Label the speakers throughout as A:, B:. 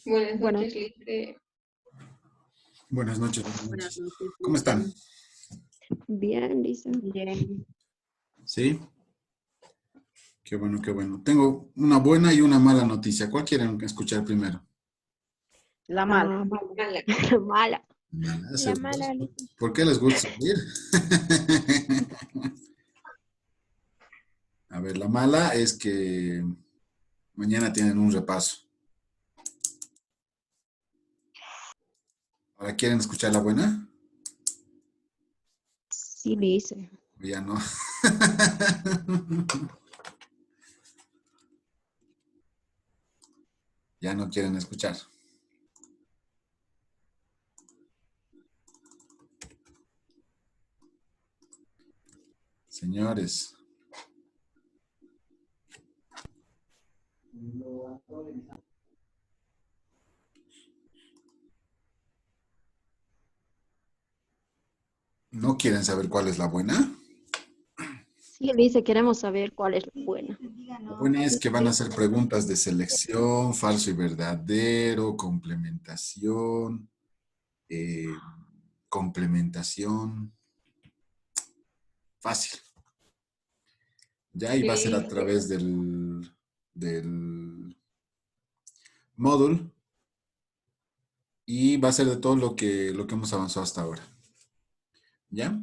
A: Buenas
B: Bueno,
A: noches, Lice.
C: Buenas noches, buenas
D: Buenas
C: noches.
D: noches,
C: ¿Cómo están?
D: Cristian.
B: bien, dice.
D: Bien.
C: ¿Sí? Qué bueno, qué bueno. Tengo una buena y una mala noticia. ¿Cuál quieren escuchar primero?
D: La mala.
B: Mala.
A: Mala.
B: Mala.
C: Mala,
B: La
C: ¿seguros?
B: mala, dice.
C: ¿Por qué les gusta salir? A ver, la mala es que mañana tienen un repaso. ¿Ahora quieren escuchar la buena?
B: Sí, dice.
C: ¿O ya no? Ya no quieren escuchar. Señores. ¿No quieren saber cuál es la buena?
B: Sí, dice, queremos saber cuál es la buena.
C: La buena es que van a hacer preguntas de selección, falso y verdadero, complementación, eh, complementación. Fácil. Ya, y va a ser a
A: Lice.
C: través del módulo y va a ser de todo lo que hemos avanzado hasta ahora. ¿Ya?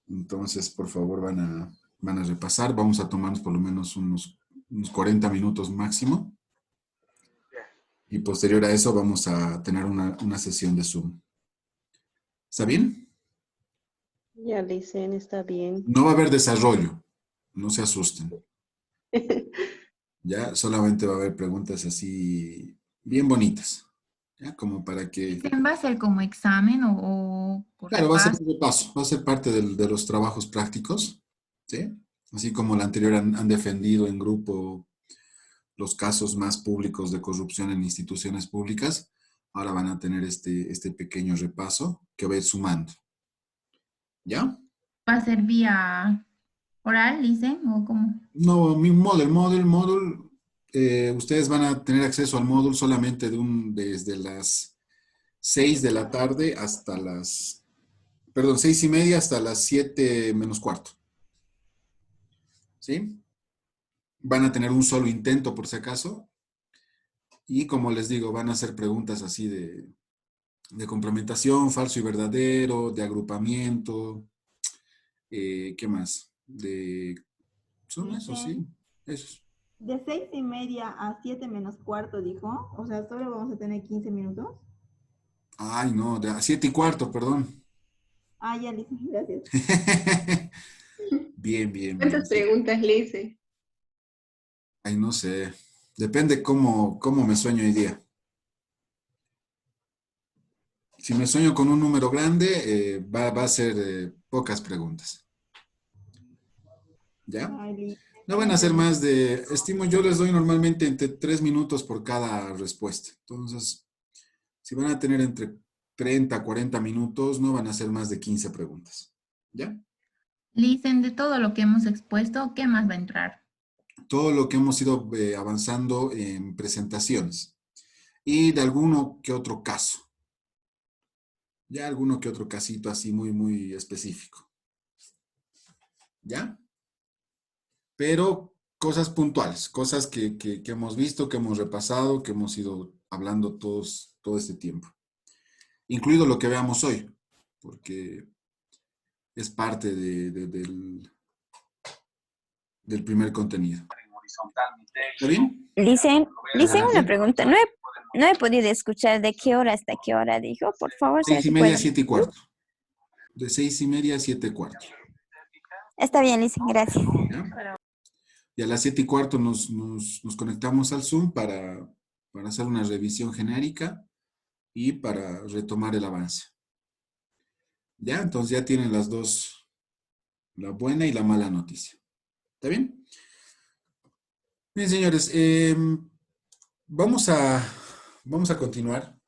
C: Entonces, por favor, van a repasar. Vamos a tomarnos por lo menos unos 40 minutos máximo. Y posterior a eso vamos a tener una sesión de Zoom. ¿Está bien?
D: Ya dicen, está bien.
C: No va a haber desarrollo. No se asusten. Ya, solamente va a haber preguntas así bien bonitas. ¿Ya? Como para que...
E: ¿Va a ser como examen o
C: Claro, va a ser
E: repaso?
C: un repaso, va a ser parte de los trabajos prácticos, ¿sí? Así como la anterior han defendido en grupo los casos más públicos de corrupción en instituciones públicas, ahora van a tener este pequeño repaso que va a ir sumando. ¿Ya?
E: ¿Va a ser vía oral, dicen, o cómo?
C: No, mi módulo, ustedes van a tener acceso al módulo solamente desde las 6 de la tarde hasta perdón, 6:30 hasta las 7 menos cuarto. ¿Sí? Van a tener un solo intento por si acaso. Y como les digo, van a hacer preguntas así de complementación, falso y verdadero, de agrupamiento, ¿qué más? Son esos, sí,
F: Dicen,
C: esos.
F: de 6:30 a 7 menos cuarto, dijo. O sea, solo vamos a tener 15 minutos.
C: Ay, no, de 7:15, perdón.
F: Ah, ya, listo, gracias.
C: Bien, bien, bien.
A: ¿Cuántas preguntas, Lice?
C: Ay, no sé. Depende cómo me sueño hoy día. Si me sueño con un número grande, va a ser pocas preguntas. ¿Ya?
F: Ay, listo,
C: No
F: ya
C: van a ser
F: entendí.
C: más estimo, yo les doy normalmente entre 3 minutos por cada respuesta. Entonces, si van a tener entre 30 a 40 minutos, no van a ser más de 15 preguntas. ¿Ya?
E: Dicen de todo lo que hemos expuesto, ¿qué más va a entrar?
C: Todo lo que hemos ido avanzando en presentaciones y de alguno que otro caso. Ya alguno que otro casito así muy, muy específico. ¿Ya? Pero cosas puntuales, cosas que hemos visto, que hemos repasado, que hemos ido hablando todo este tiempo. Incluido lo que veamos hoy, porque es parte del primer contenido. ¿Está bien?
G: Dicen una
C: Adelante.
G: pregunta. No he podido escuchar de qué hora hasta qué hora dijo. Por favor, será que
C: 6:30,
G: puede.
C: 7:15. De 6:30 a 7:15.
G: Está bien, Licen, gracias.
C: ¿Ya? Y a las 7:15 nos conectamos al Zoom para hacer una revisión genérica y para retomar el avance. ¿Ya? Entonces ya tienen las dos, la buena y la mala noticia. ¿Está bien? Bien, señores, vamos a continuar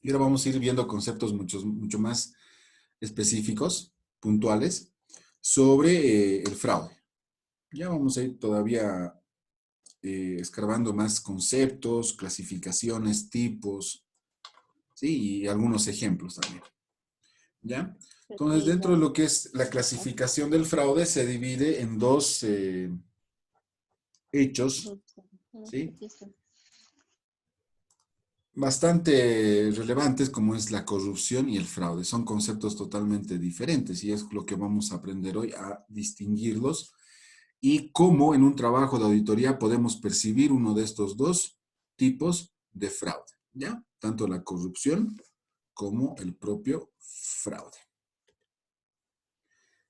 C: y ahora vamos a ir viendo conceptos mucho más específicos, puntuales, sobre el fraude. Ya vamos a ir todavía escarbando más conceptos, clasificaciones, tipos, ¿sí? Y algunos ejemplos también. ¿Ya? Entonces, dentro de lo que es la clasificación del fraude, se divide en dos hechos, ¿sí? Bastante relevantes, como es la corrupción y el fraude. Son conceptos totalmente diferentes y es lo que vamos a aprender hoy, a distinguirlos y cómo en un trabajo de auditoría podemos percibir uno de estos dos tipos de fraude, ¿ya? Tanto la corrupción como el propio fraude.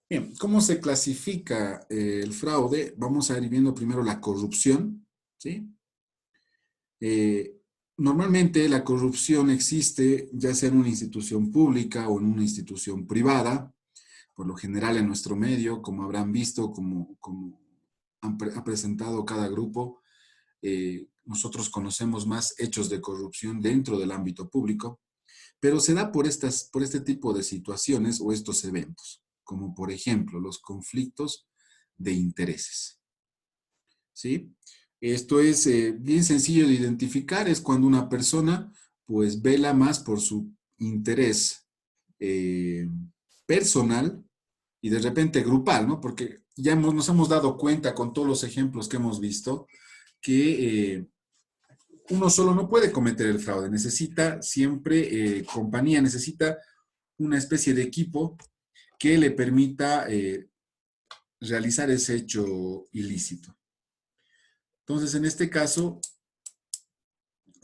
C: Bien, ¿cómo se clasifica el fraude? Vamos a ir viendo primero la corrupción, ¿sí? Normalmente la corrupción existe ya sea en una institución pública o en una institución privada, por lo general en nuestro medio, como habrán visto, como ha presentado cada grupo, nosotros conocemos más hechos de corrupción dentro del ámbito público, pero se da por este tipo de situaciones o estos eventos, como por ejemplo los conflictos de intereses, ¿sí? Esto es bien sencillo de identificar, es cuando una persona pues vela más por su interés personal y de repente grupal, ¿no? Porque ya nos hemos dado cuenta con todos los ejemplos que hemos visto que uno solo no puede cometer el fraude, necesita siempre compañía, necesita una especie de equipo que le permita realizar ese hecho ilícito. Entonces, en este caso,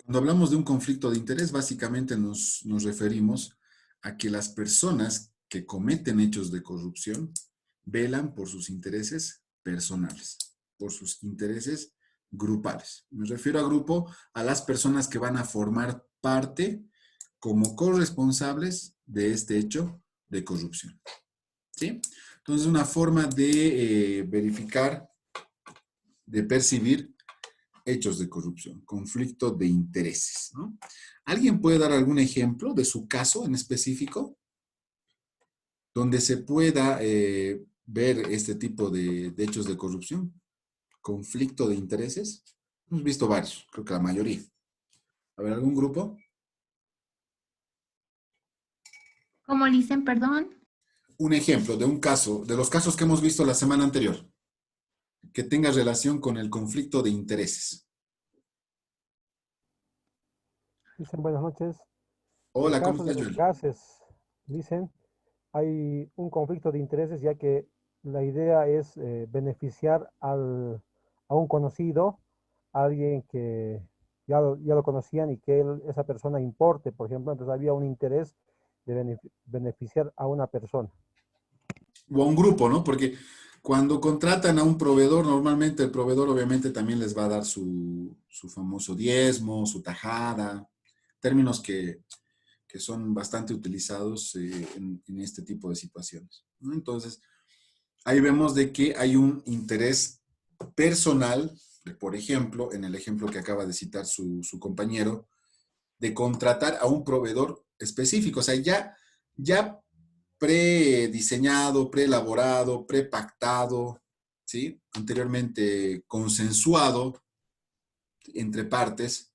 C: cuando hablamos de un conflicto de interés, básicamente nos referimos a que las personas que cometen hechos de corrupción velan por sus intereses personales, por sus intereses grupales. Me refiero a grupo, a las personas que van a formar parte como corresponsables de este hecho de corrupción, ¿sí? Entonces, una forma de verificar, de percibir hechos de corrupción, conflicto de intereses, ¿no? ¿Alguien puede dar algún ejemplo de su caso en específico donde se pueda ver este tipo de hechos de corrupción? Conflicto de intereses. Hemos visto varios, creo que la mayoría. A ver, ¿algún grupo?
E: ¿Cómo dicen, perdón?
C: Un ejemplo de un caso, de los casos que hemos visto la semana anterior, que tenga relación con el conflicto de intereses.
A: Dicen buenas noches. En el
C: Hola, ¿cómo
A: caso de
C: estás,
A: los
C: Joel?
A: gases, dicen, hay un conflicto de intereses ya que la idea es beneficiar a un conocido, a alguien que ya lo conocían y que esa persona importe, por ejemplo. Entonces había un interés de beneficiar a una persona.
C: O a un grupo, ¿no? Porque cuando contratan a un proveedor, normalmente el proveedor obviamente también les va a dar su famoso diezmo, su tajada, términos que son bastante utilizados en este tipo de situaciones, ¿no? Entonces, ahí vemos de que hay un interés personal, por ejemplo, en el ejemplo que acaba de citar su compañero, de contratar a un proveedor específico. O sea, ya prediseñado, preelaborado, prepactado, ¿sí? Anteriormente consensuado entre partes.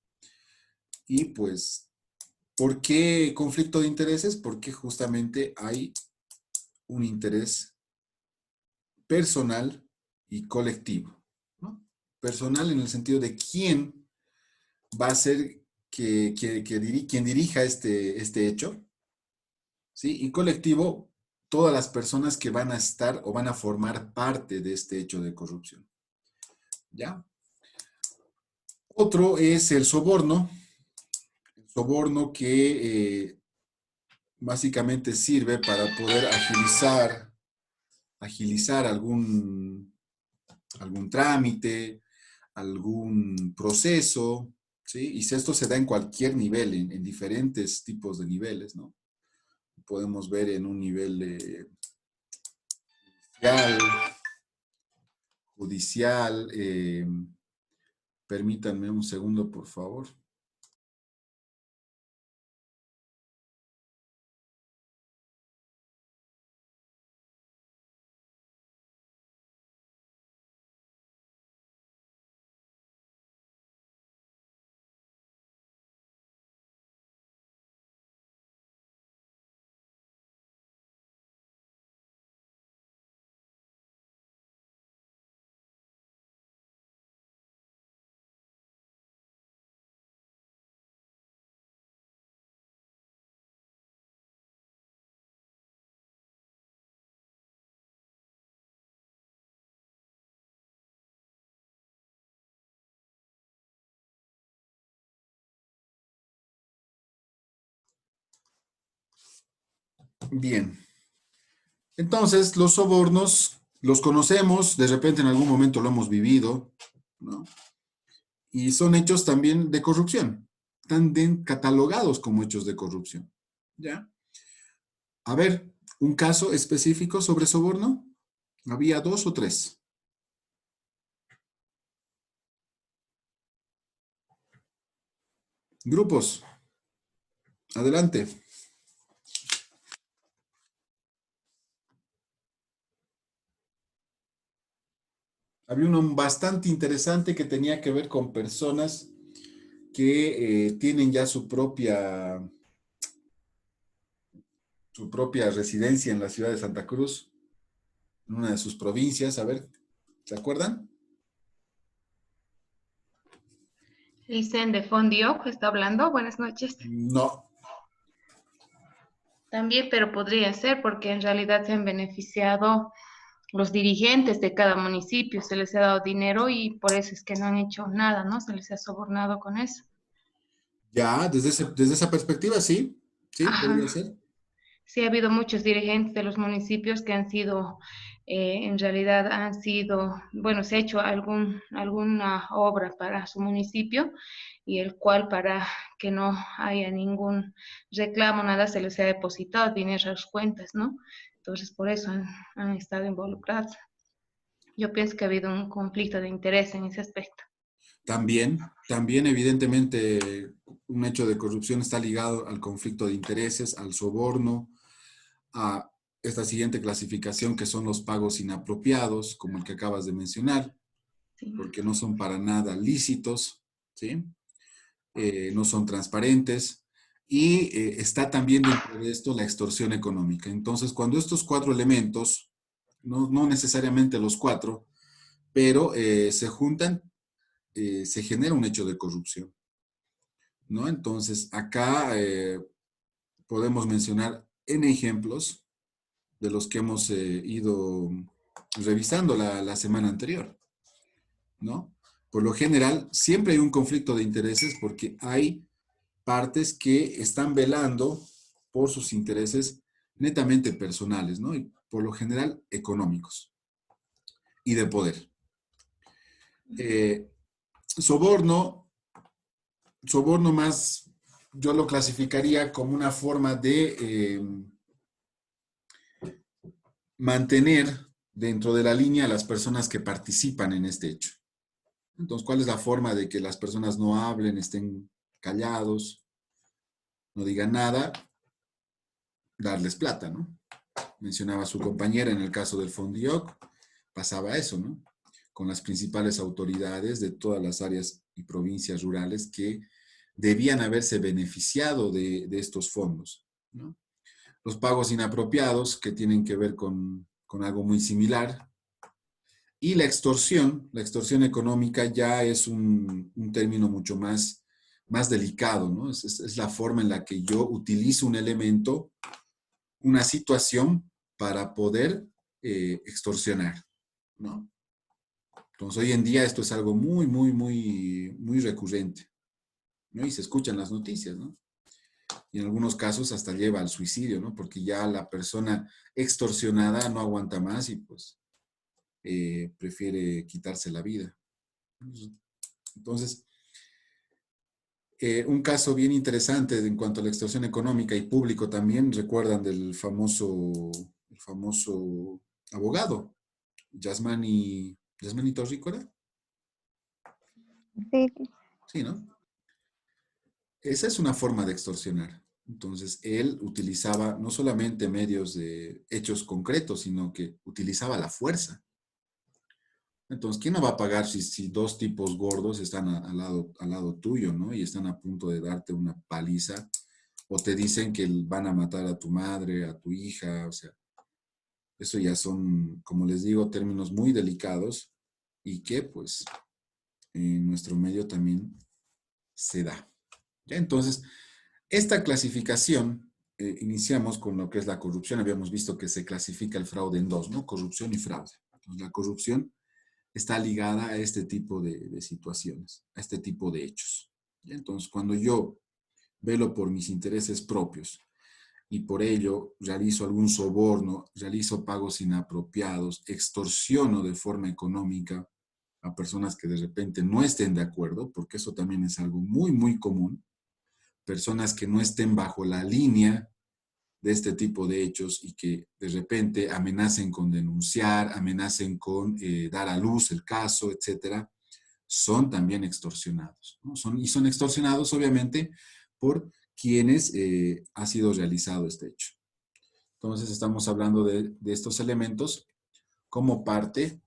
C: Y pues, ¿por qué conflicto de intereses? Porque justamente hay un interés personal y colectivo, ¿no? Personal en el sentido de quién va a ser quien dirija este hecho, ¿sí? Y colectivo, todas las personas que van a estar o van a formar parte de este hecho de corrupción, ¿ya? Otro es el soborno que básicamente sirve para poder agilizar algún trámite, algún proceso, ¿sí? Y esto se da en cualquier nivel, en diferentes tipos de niveles, ¿no? Podemos ver en un nivel judicial, permítanme un segundo, por favor. Bien. Entonces, los sobornos los conocemos, de repente en algún momento lo hemos vivido, ¿no? Y son hechos también de corrupción. Están bien catalogados como hechos de corrupción. ¿Ya? A ver, un caso específico sobre soborno. Había 2 o 3. Grupos, adelante. Había uno bastante interesante que tenía que ver con personas que tienen ya su propia residencia en la ciudad de Santa Cruz, en una de sus provincias. A ver, ¿se acuerdan?
E: Licen de Fondioc está hablando. Buenas noches.
C: No,
E: También, pero podría ser porque en realidad se han beneficiado los dirigentes de cada municipio, se les ha dado dinero y por eso es que no han hecho nada, ¿no? Se les ha sobornado con eso.
C: ya, desde esa perspectiva, sí, sí, podría
E: Ajá.
C: ser.
E: Sí, ha habido muchos dirigentes de los municipios que han sido, en realidad han sido, bueno, se ha hecho alguna obra para su municipio y el cual para que no haya ningún reclamo, nada, se les ha depositado dinero a sus cuentas, ¿no? Entonces, por eso han estado involucrados. Yo pienso que ha habido un conflicto de interés en ese aspecto.
C: También evidentemente un hecho de corrupción está ligado al conflicto de intereses, al soborno, a esta siguiente clasificación que son los pagos inapropiados, como el que acabas de mencionar,
E: Sí.
C: porque no son para nada lícitos, ¿sí? No son transparentes, y está también dentro de esto la extorsión económica. Entonces, cuando estos 4 elementos, no necesariamente los 4, pero se juntan, se genera un hecho de corrupción, ¿no? Entonces, acá podemos mencionar N ejemplos de los que hemos ido revisando la semana anterior, ¿no? Por lo general, siempre hay un conflicto de intereses porque hay partes que están velando por sus intereses netamente personales, ¿no? Y por lo general económicos y de poder. Eh, soborno, soborno más, yo lo clasificaría como una forma de mantener dentro de la línea a las personas que participan en este hecho. Entonces, ¿cuál es la forma de que las personas no hablen, estén callados, no digan nada? Darles plata, ¿no? Mencionaba su compañera en el caso del Fondioc, pasaba eso, ¿no? Con las principales autoridades de todas las áreas y provincias rurales que debían haberse beneficiado de estos fondos, ¿no? Los pagos inapropiados, que tienen que ver con algo muy similar. Y la extorsión económica ya es un término mucho más delicado, ¿no? Es la forma en la que yo utilizo un elemento, una situación para poder extorsionar, ¿no? Entonces, hoy en día esto es algo muy recurrente, ¿no? Y se escuchan las noticias, ¿no? Y en algunos casos hasta lleva al suicidio, ¿no? Porque ya la persona extorsionada no aguanta más y pues prefiere quitarse la vida. Entonces, un caso bien interesante en cuanto a la extorsión económica y público también, recuerdan del famoso abogado, Yasmani Torrícola.
G: Sí,
C: Sí, ¿no? Esa es una forma de extorsionar. Entonces, él utilizaba no solamente medios de hechos concretos, sino que utilizaba la fuerza. Entonces, ¿quién no va a pagar si 2 tipos gordos están al lado tuyo, ¿no? Y están a punto de darte una paliza, o te dicen que van a matar a tu madre, a tu hija, o sea, eso ya son, como les digo, términos muy delicados y que, pues, en nuestro medio también se da. ¿Ya? Entonces, esta clasificación, iniciamos con lo que es la corrupción. Habíamos visto que se clasifica el fraude en 2, ¿no? Corrupción y fraude. Entonces, la corrupción está ligada a este tipo de situaciones, a este tipo de hechos. ¿Ya? Entonces, cuando yo velo por mis intereses propios y por ello realizo algún soborno, realizo pagos inapropiados, extorsiono de forma económica a personas que de repente no estén de acuerdo, porque eso también es algo muy, muy común, personas que no estén bajo la línea de este tipo de hechos y que de repente amenacen con denunciar, amenacen con dar a luz el caso, etcétera, son también extorsionados, ¿no? Son extorsionados obviamente por quienes ha sido realizado este hecho. Entonces estamos hablando de estos elementos como parte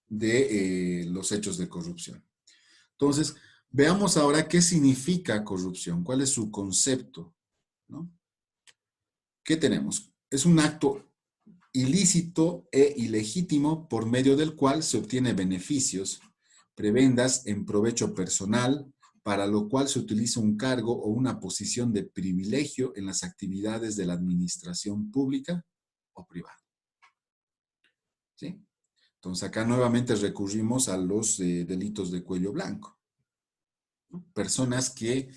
C: de los hechos de corrupción. Entonces, veamos ahora qué significa corrupción, cuál es su concepto, ¿no? ¿Qué tenemos? Es un acto ilícito e ilegítimo por medio del cual se obtiene beneficios, prebendas en provecho personal, para lo cual se utiliza un cargo o una posición de privilegio en las actividades de la administración pública o privada. ¿Sí? Entonces acá nuevamente recurrimos a los delitos de cuello blanco, ¿no? Personas que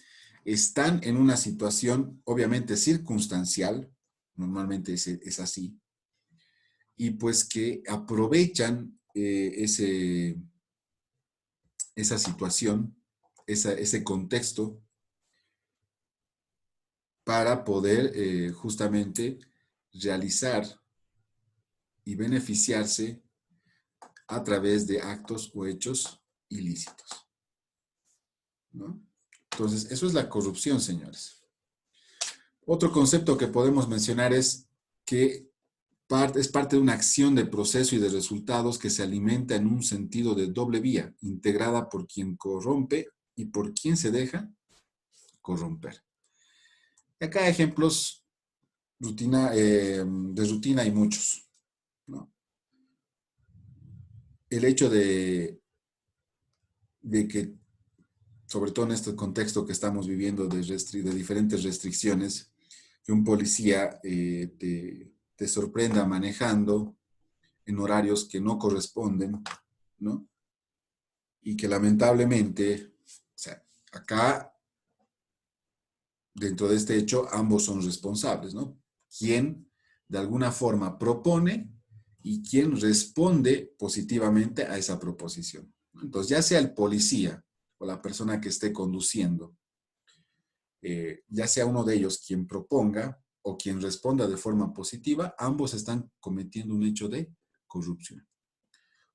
C: están en una situación obviamente circunstancial, normalmente es así, y pues que aprovechan esa situación, ese contexto, para poder justamente realizar y beneficiarse a través de actos o hechos ilícitos, ¿no? Entonces, eso es la corrupción, señores. Otro concepto que podemos mencionar es que es parte de una acción de proceso y de resultados que se alimenta en un sentido de doble vía, integrada por quien corrompe y por quien se deja corromper. Y acá ejemplos de rutina hay muchos, ¿no? El hecho de que, sobre todo en este contexto que estamos viviendo de diferentes restricciones, que un policía te sorprenda manejando en horarios que no corresponden, ¿no? Y que lamentablemente, o sea, acá, dentro de este hecho, ambos son responsables, ¿no? Quien de alguna forma propone y quien responde positivamente a esa proposición. Entonces, ya sea el policía o la persona que esté conduciendo, ya sea uno de ellos quien proponga o quien responda de forma positiva, ambos están cometiendo un hecho de corrupción.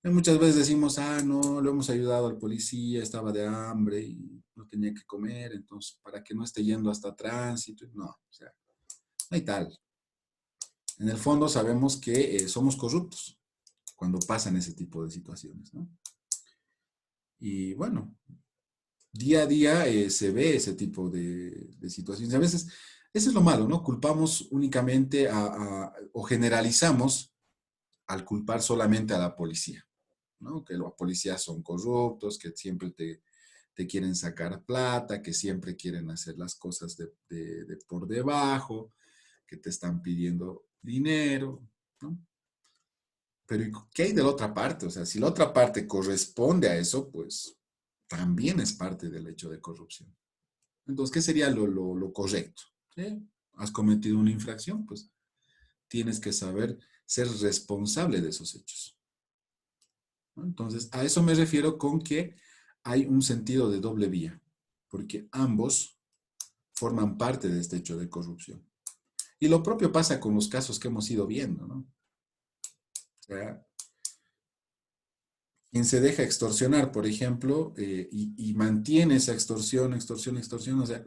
C: Y muchas veces decimos, no, lo hemos ayudado al policía, estaba de hambre y no tenía que comer, entonces, para que no esté yendo hasta tránsito. No, o sea, no hay tal. En el fondo sabemos que somos corruptos cuando pasan ese tipo de situaciones, ¿no? Y bueno, día a día se ve ese tipo de situaciones. A veces, eso es lo malo, ¿no? Culpamos únicamente o generalizamos al culpar solamente a la policía, ¿no? Que los policías son corruptos, que siempre te quieren sacar plata, que siempre quieren hacer las cosas de por debajo, que te están pidiendo dinero, ¿no? Pero ¿qué hay de la otra parte? O sea, si la otra parte corresponde a eso, pues también es parte del hecho de corrupción. Entonces, ¿qué sería lo correcto? ¿Sí? ¿Has cometido una infracción? Pues tienes que saber ser responsable de esos hechos, ¿no? Entonces, a eso me refiero con que hay un sentido de doble vía, porque ambos forman parte de este hecho de corrupción. Y lo propio pasa con los casos que hemos ido viendo, ¿no? O sea, quien se deja extorsionar, por ejemplo, y mantiene esa extorsión, o sea,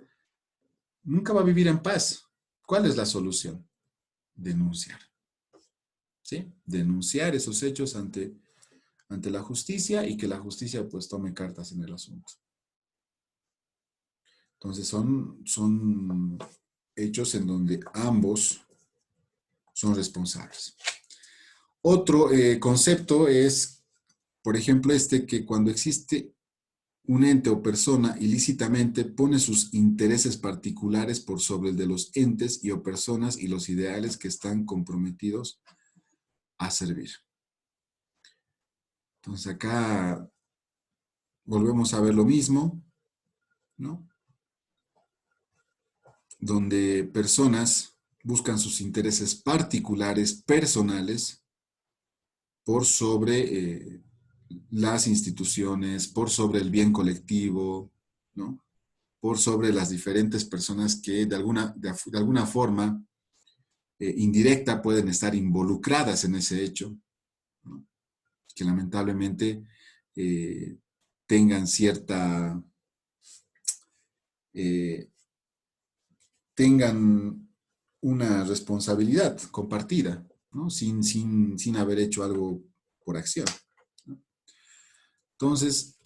C: nunca va a vivir en paz. ¿Cuál es la solución? Denunciar. ¿Sí? Denunciar esos hechos ante la justicia y que la justicia pues tome cartas en el asunto. Entonces son hechos en donde ambos son responsables. Otro concepto es, por ejemplo, que cuando existe un ente o persona ilícitamente pone sus intereses particulares por sobre el de los entes y o personas y los ideales que están comprometidos a servir. Entonces acá volvemos a ver lo mismo, ¿no? Donde personas buscan sus intereses particulares, personales, por sobre las instituciones, por sobre el bien colectivo, ¿no? Por sobre las diferentes personas que de alguna forma indirecta pueden estar involucradas en ese hecho, ¿no? Que lamentablemente tengan tengan una responsabilidad compartida, ¿no? Sin haber hecho algo por acción, ¿no? Entonces,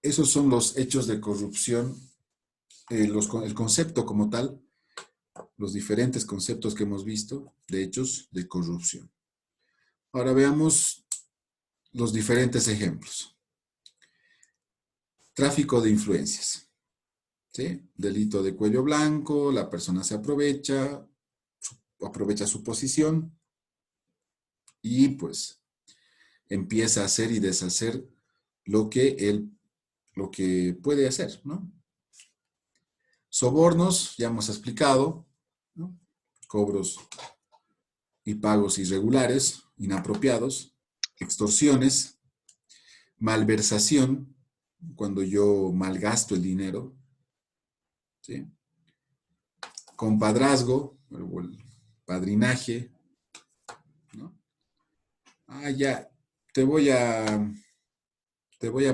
C: esos son los hechos de corrupción, el concepto como tal, los diferentes conceptos que hemos visto de hechos de corrupción. Ahora veamos los diferentes ejemplos. Tráfico de influencias, ¿sí? Delito de cuello blanco, la persona se aprovecha su posición y pues empieza a hacer y deshacer lo que puede hacer, ¿no? Sobornos, ya hemos explicado, ¿no? Cobros y pagos irregulares, inapropiados, extorsiones, malversación, cuando yo malgasto el dinero, ¿sí? Compadrazgo, o el padrinaje, ¿no? Ya, te voy a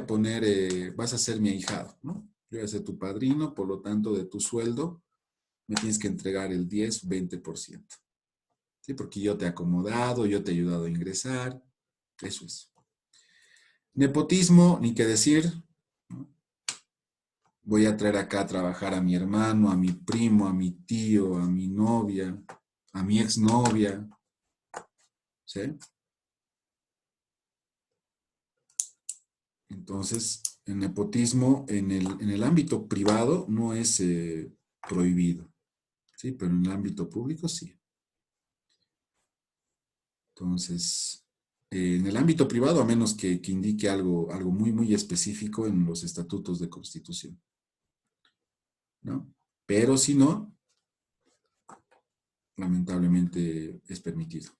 C: poner, vas a ser mi ahijado, ¿no? Yo voy a ser tu padrino, por lo tanto, de tu sueldo, me tienes que entregar el 10, 20%. ¿Sí? Porque yo te he acomodado, yo te he ayudado a ingresar, eso es. Nepotismo, ni qué decir, ¿no? Voy a traer acá a trabajar a mi hermano, a mi primo, a mi tío, a mi novia, a mi exnovia, ¿sí? Entonces, el nepotismo en el ámbito privado no es prohibido, ¿sí? Pero en el ámbito público sí. Entonces, en el ámbito privado, a menos que indique algo muy, muy específico en los estatutos de constitución, ¿no? Pero si no, lamentablemente es permitido.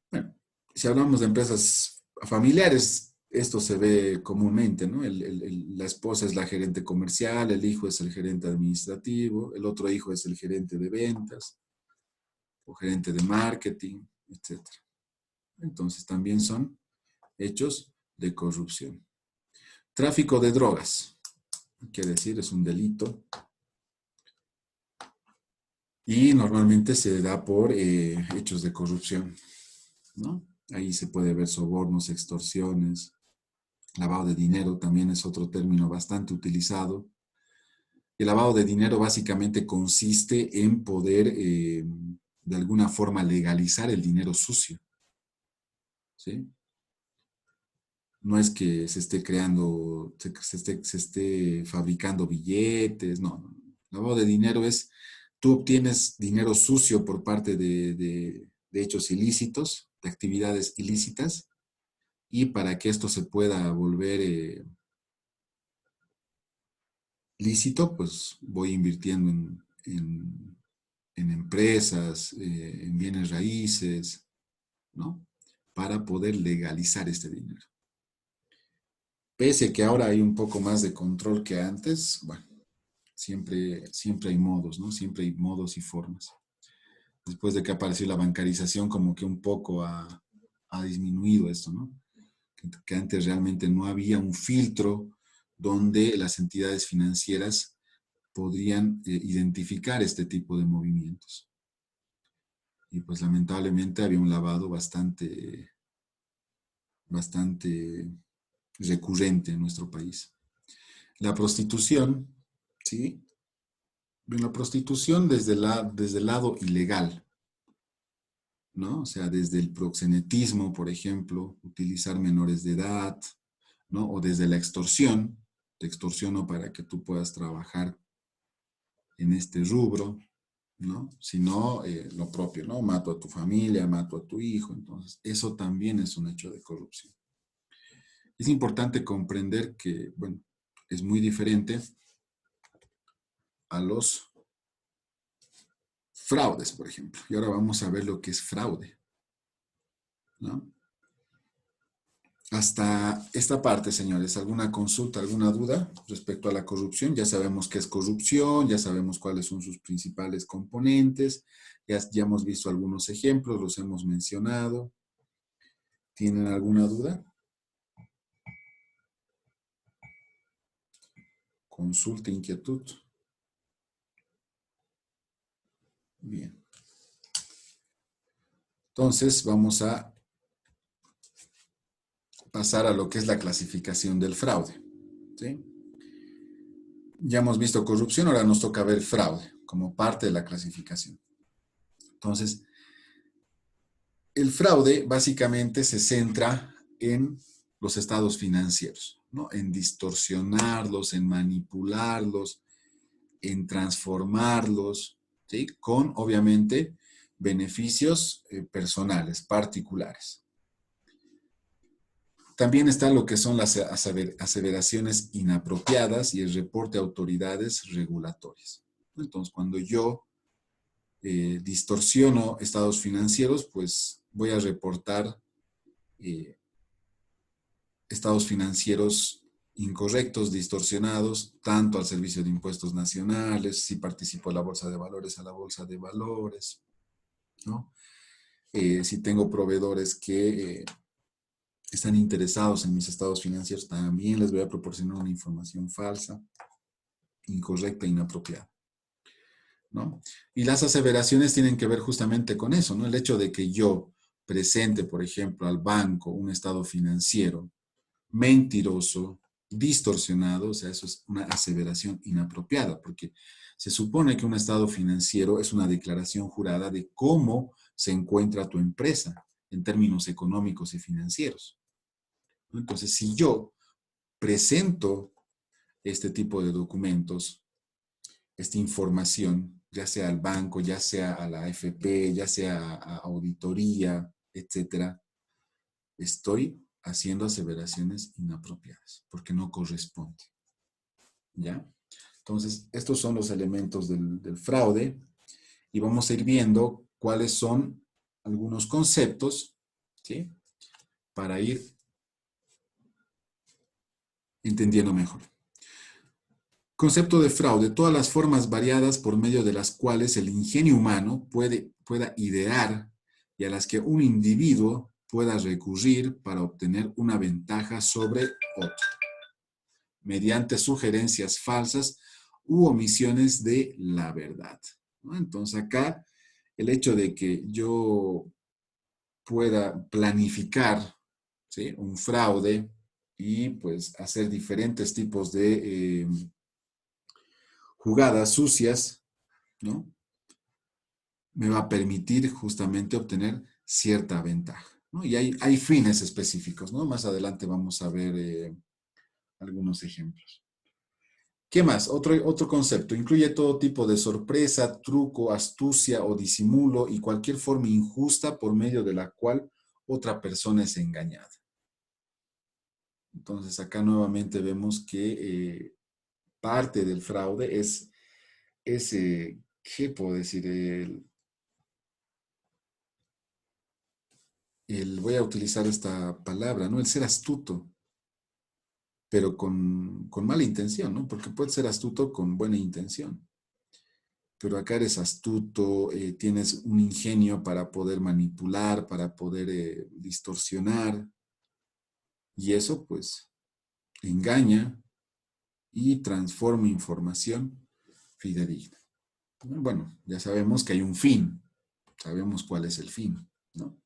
C: Bueno, si hablamos de empresas familiares, esto se ve comúnmente, ¿no? La esposa es la gerente comercial, el hijo es el gerente administrativo, el otro hijo es el gerente de ventas o gerente de marketing, etc. Entonces también son hechos de corrupción. Tráfico de drogas, quiere decir, es un delito. Y normalmente se da por hechos de corrupción, ¿no? Ahí se puede ver sobornos, extorsiones, lavado de dinero también es otro término bastante utilizado. El lavado de dinero básicamente consiste en poder, de alguna forma, legalizar el dinero sucio, ¿sí? No es que se esté creando, se esté fabricando billetes, no. Lavado de dinero es, tú obtienes dinero sucio por parte de hechos ilícitos, de actividades ilícitas, y para que esto se pueda volver lícito, pues voy invirtiendo en empresas, en bienes raíces, ¿no? Para poder legalizar este dinero. Pese a que ahora hay un poco más de control que antes, bueno, siempre hay modos, ¿no? Siempre hay modos y formas. Después de que apareció la bancarización, como que un poco ha disminuido esto, ¿no? Que antes realmente no había un filtro donde las entidades financieras podrían identificar este tipo de movimientos. Y pues lamentablemente había un lavado bastante recurrente en nuestro país. La prostitución, ¿sí? La prostitución desde el lado ilegal, ¿no? O sea, desde el proxenetismo, por ejemplo, utilizar menores de edad, ¿no? O desde la extorsión, te extorsiono para que tú puedas trabajar en este rubro, ¿no? Si no, lo propio, ¿no? Mato a tu familia, mato a tu hijo, entonces eso también es un hecho de corrupción. Es importante comprender que, bueno, es muy diferente a los fraudes, por ejemplo. Y ahora vamos a ver lo que es fraude, ¿no? Hasta esta parte, señores, ¿alguna consulta, alguna duda respecto a la corrupción? Ya sabemos qué es corrupción, ya sabemos cuáles son sus principales componentes, ya hemos visto algunos ejemplos, los hemos mencionado. ¿Tienen alguna duda? Consulta, inquietud. Bien. Entonces, vamos a pasar a lo que es la clasificación del fraude, ¿sí? Ya hemos visto corrupción, ahora nos toca ver fraude como parte de la clasificación. Entonces, el fraude básicamente se centra en los estados financieros, ¿no? En distorsionarlos, en manipularlos, en transformarlos, ¿sí? Con, obviamente, beneficios personales, particulares. También está lo que son las aseveraciones inapropiadas y el reporte a autoridades regulatorias. Entonces, cuando yo distorsiono estados financieros, pues voy a reportar estados financieros incorrectos, distorsionados, tanto al Servicio de Impuestos Nacionales, si participo en la Bolsa de Valores, a la Bolsa de Valores, ¿no? Si tengo proveedores que están interesados en mis estados financieros, también les voy a proporcionar una información falsa, incorrecta, inapropiada, ¿no? Y las aseveraciones tienen que ver justamente con eso, ¿no? El hecho de que yo presente, por ejemplo, al banco un estado financiero mentiroso, distorsionado, o sea, eso es una aseveración inapropiada, porque se supone que un estado financiero es una declaración jurada de cómo se encuentra tu empresa en términos económicos y financieros. Entonces, si yo presento este tipo de documentos, esta información, ya sea al banco, ya sea a la AFP, ya sea a auditoría, etcétera, estoy haciendo aseveraciones inapropiadas, porque no corresponde. ¿Ya? Entonces, estos son los elementos del fraude y vamos a ir viendo cuáles son algunos conceptos, ¿sí? Para ir entendiendo mejor. Concepto de fraude, todas las formas variadas por medio de las cuales el ingenio humano pueda idear y a las que un individuo pueda recurrir para obtener una ventaja sobre otro, mediante sugerencias falsas u omisiones de la verdad, ¿no? Entonces acá el hecho de que yo pueda planificar, ¿sí?, un fraude y pues hacer diferentes tipos de jugadas sucias, ¿no?, me va a permitir justamente obtener cierta ventaja, ¿no? Y hay fines específicos, ¿no? Más adelante vamos a ver algunos ejemplos. ¿Qué más? Otro concepto. Incluye todo tipo de sorpresa, truco, astucia o disimulo y cualquier forma injusta por medio de la cual otra persona es engañada. Entonces, acá nuevamente vemos que parte del fraude es ¿qué puedo decir? Voy a utilizar esta palabra, ¿no? El ser astuto, pero con mala intención, ¿no? Porque puedes ser astuto con buena intención. Pero acá eres astuto, tienes un ingenio para poder manipular, para poder distorsionar. Y eso, pues, engaña y transforma información fidedigna. Bueno, ya sabemos que hay un fin. Sabemos cuál es el fin, ¿no?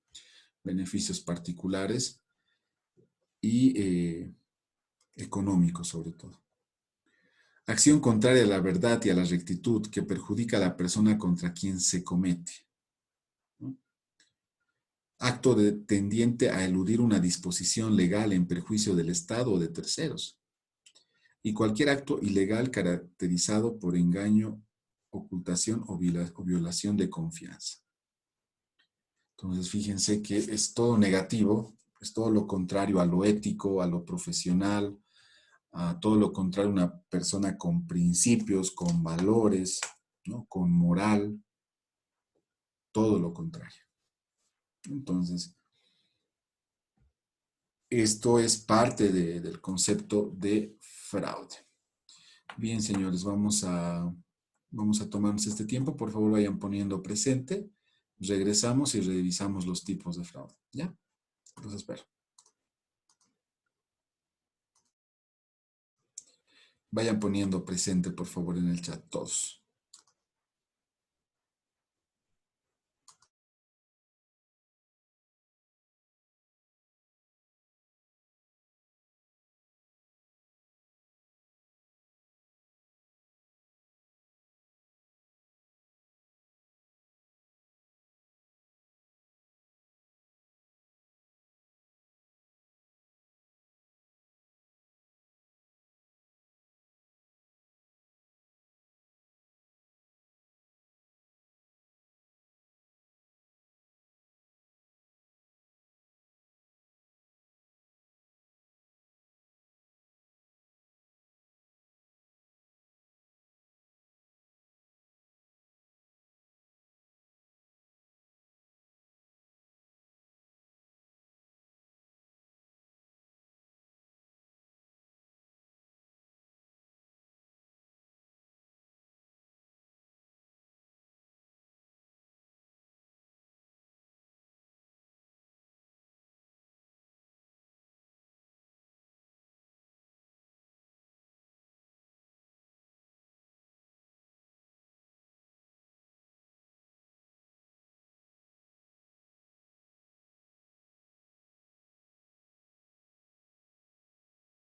C: Beneficios particulares y económicos, sobre todo. Acción contraria a la verdad y a la rectitud que perjudica a la persona contra quien se comete, ¿no? Acto tendiente a eludir una disposición legal en perjuicio del Estado o de terceros. Y cualquier acto ilegal caracterizado por engaño, ocultación o violación de confianza. Entonces, fíjense que es todo negativo, es todo lo contrario a lo ético, a lo profesional, a todo lo contrario a una persona con principios, con valores, ¿no?, con moral. todo lo contrario. Entonces, esto es parte del concepto de fraude. Bien, señores, vamos a tomarnos este tiempo. Por favor, vayan poniendo presente. Regresamos y revisamos los tipos de fraude. ¿Ya? Los espero. Vayan poniendo presente, por favor, en el chat todos.